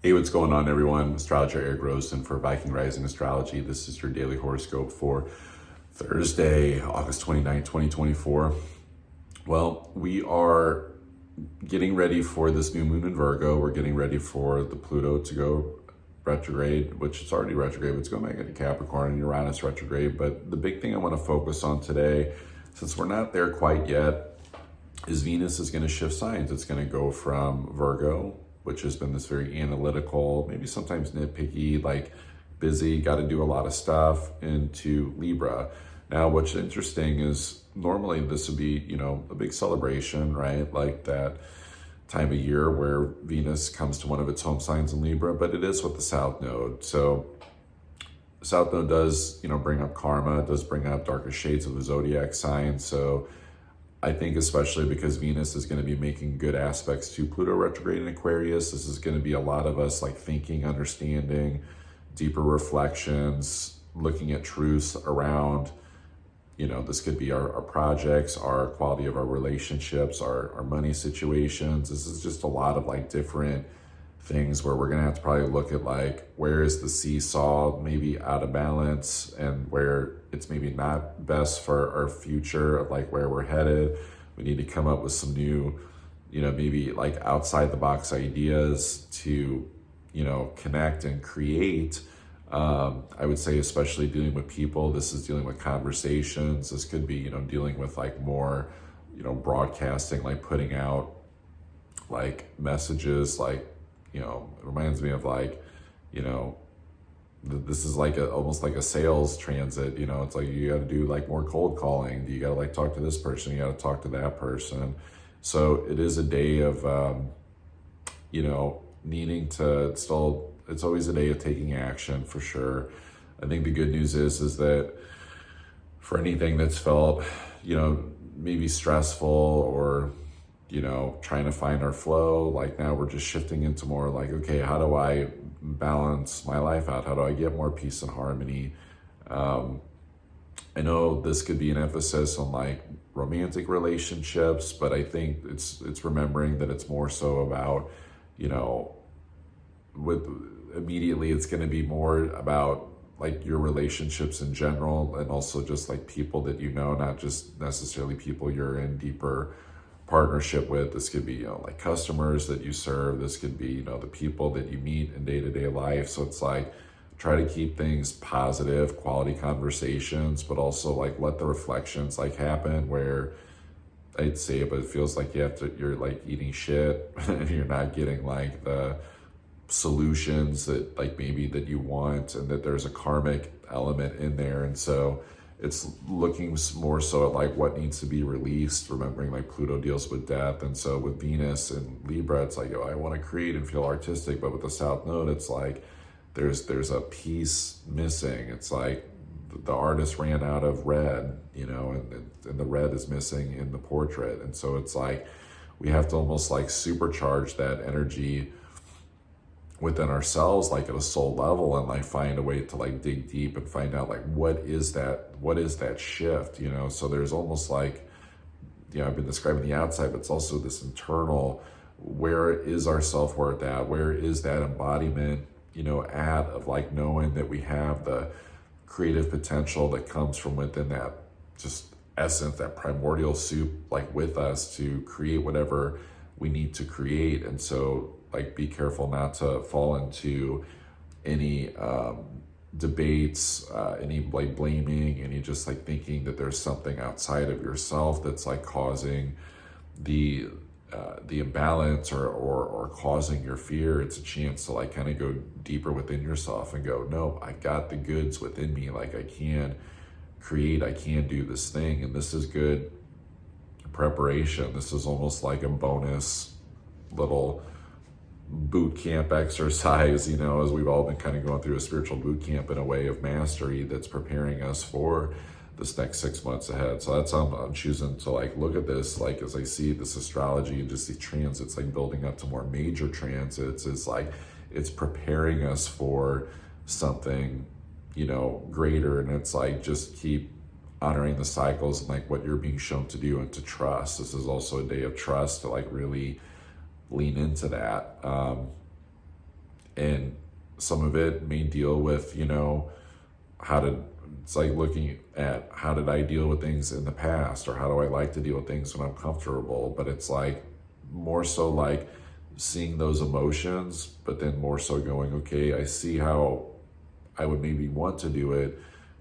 Hey, what's going on, everyone? Astrologer Eric Rosen for Viking Rising Astrology. This is your daily horoscope for Thursday, August 29, 2024. Well, we are getting ready for this new moon in Virgo. We're getting ready for the Pluto to go retrograde, which it's already retrograde, but it's going back into Capricorn, and Uranus retrograde. But the big thing I want to focus on today, since we're not there quite yet, is Venus is going to shift signs. It's going to go from Virgo, which has been this very analytical, maybe sometimes nitpicky, like busy, got to do a lot of stuff, into Libra. Now, what's interesting is normally this would be, a big celebration, right? Like that time of year where Venus comes to one of its home signs in Libra, but it is with the South Node. So South Node does, bring up karma, does bring up darker shades of the zodiac sign. So I think especially because Venus is going to be making good aspects to Pluto retrograde in Aquarius, this is going to be a lot of us like thinking, understanding, deeper reflections, looking at truths around, this could be our projects, our quality of our relationships, our money situations. This is just a lot of like different things where we're going to have to probably look at like, where is the seesaw maybe out of balance, and where it's maybe not best for our future of like where we're headed. We need to come up with some new, maybe like outside the box ideas to, connect and create. I would say, especially dealing with people, this is dealing with conversations. This could be, dealing with like more, broadcasting, like putting out like messages, like, it reminds me of like, this is like almost like a sales transit. It's like you got to do like more cold calling. You got to like talk to this person, you got to talk to that person. So it is a day of, needing to still, it's always a day of taking action for sure. I think the good news is that for anything that's felt, maybe stressful or, trying to find our flow, like now we're just shifting into more like, okay, how do I balance my life out? How do I get more peace and harmony? I know this could be an emphasis on like romantic relationships, but I think it's remembering that it's more so about, immediately it's going to be more about like your relationships in general, and also just like people that not just necessarily people you're in deeper partnership with. This could be, like customers that you serve. This could be, the people that you meet in day-to-day life. So it's like, try to keep things positive, quality conversations, but also like let the reflections like happen where I'd say it, but it feels like you're like eating shit and you're not getting like the solutions that like maybe that you want, and that there's a karmic element in there. And so it's looking more so at like what needs to be released, remembering like Pluto deals with death. And so with Venus and Libra, it's like, I want to create and feel artistic. But with the South Node, it's like there's a piece missing. It's like the artist ran out of red, and the red is missing in the portrait. And so it's like we have to almost like supercharge that energy within ourselves, like at a soul level, and like find a way to like dig deep and find out like what is that shift. So there's almost like, I've been describing the outside, but it's also this internal, where is our self-worth at, where is that embodiment at, of like knowing that we have the creative potential that comes from within that just essence, that primordial soup, like with us to create whatever we need to create. And so like be careful not to fall into any debates, any like blaming, any just like thinking that there's something outside of yourself that's like causing the imbalance or causing your fear. It's a chance to like kind of go deeper within yourself and go, no, I got the goods within me. Like I can create, I can do this thing. And this is good preparation. This is almost like a bonus little boot camp exercise, as we've all been kind of going through a spiritual boot camp in a way of mastery that's preparing us for this next 6 months ahead. So that's how I'm choosing to like look at this, like as I see this astrology and just these transits like building up to more major transits, is like it's preparing us for something greater. And it's like just keep honoring the cycles and like what you're being shown to do, and to trust. This is also a day of trust, to like really lean into that. And some of it may deal with, how to, it's like looking at how did I deal with things in the past, or how do I like to deal with things when I'm comfortable. But it's like more so like seeing those emotions, but then more so going, okay, I see how I would maybe want to do it,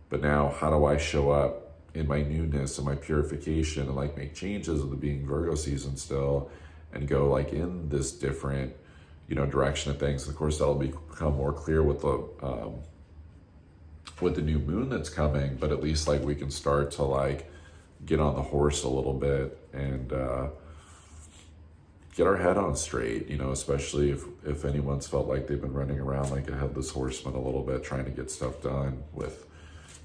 but now how do I show up in my newness and my purification and like make changes of the being Virgo season still, and go like in this different, direction of things. And of course, that'll become more clear with the new moon that's coming, but at least like we can start to like get on the horse a little bit and get our head on straight, especially if anyone's felt like they've been running around like a headless horseman a little bit, trying to get stuff done with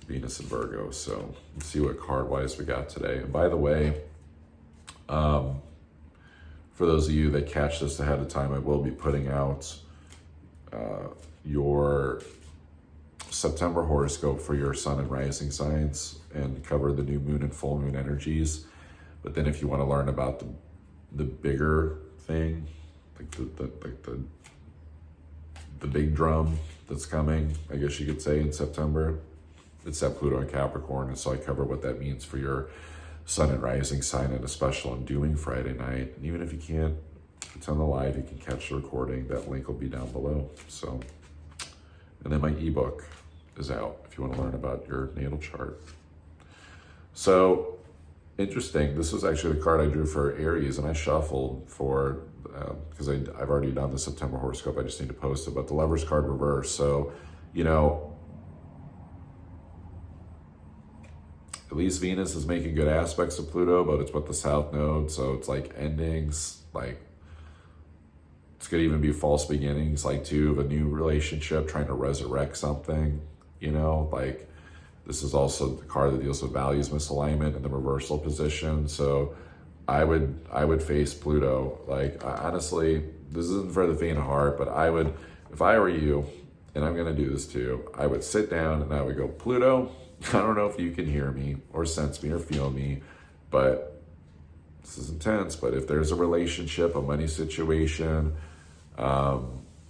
Venus and Virgo. So let's see what card wise we got today. And by the way, for those of you that catch this ahead of time, I will be putting out your September horoscope for your sun and rising signs and cover the new moon and full moon energies. But then if you want to learn about the bigger thing, like the big drum that's coming, I guess you could say, in September, it's that Pluto and Capricorn. And so I cover what that means for your sun and rising sign in a special I'm doing Friday night. And even if you can't attend the live, you can catch the recording. That link will be down below. So, and then my ebook is out if you want to learn about your natal chart. So interesting. This was actually the card I drew for Aries, and I shuffled for, because I've already done the September horoscope. I just need to post it, but the Lover's card reverse. So, at least Venus is making good aspects of Pluto, but it's with the South Node. So it's like endings, like it's could even be false beginnings, like too, of a new relationship, trying to resurrect something, like this is also the card that deals with values misalignment and the reversal position. So I would face Pluto. Like, honestly, this isn't for the faint of heart, but I would, if I were you, and I'm going to do this too, I would sit down and I would go, Pluto, I don't know if you can hear me or sense me or feel me, but this is intense. But if there's a relationship, a money situation, a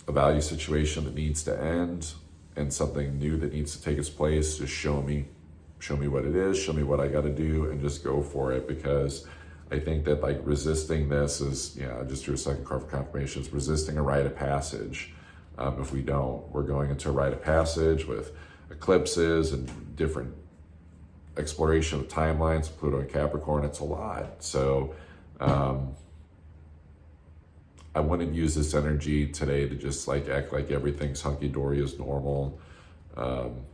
value situation that needs to end, and something new that needs to take its place, just show me what it is, show me what I got to do, and just go for it. Because I think that like resisting this is, I just drew a second card for confirmation. It's resisting a rite of passage. If we don't, we're going into a rite of passage with eclipses and different exploration of timelines, Pluto and Capricorn. It's a lot. So I wouldn't use this energy today to just like act like everything's hunky-dory as normal, and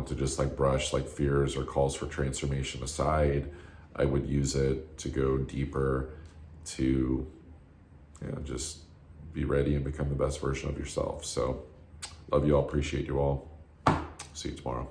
to just like brush like fears or calls for transformation aside. I would use it to go deeper, to just be ready and become the best version of yourself. So love you all, appreciate you all. See you tomorrow.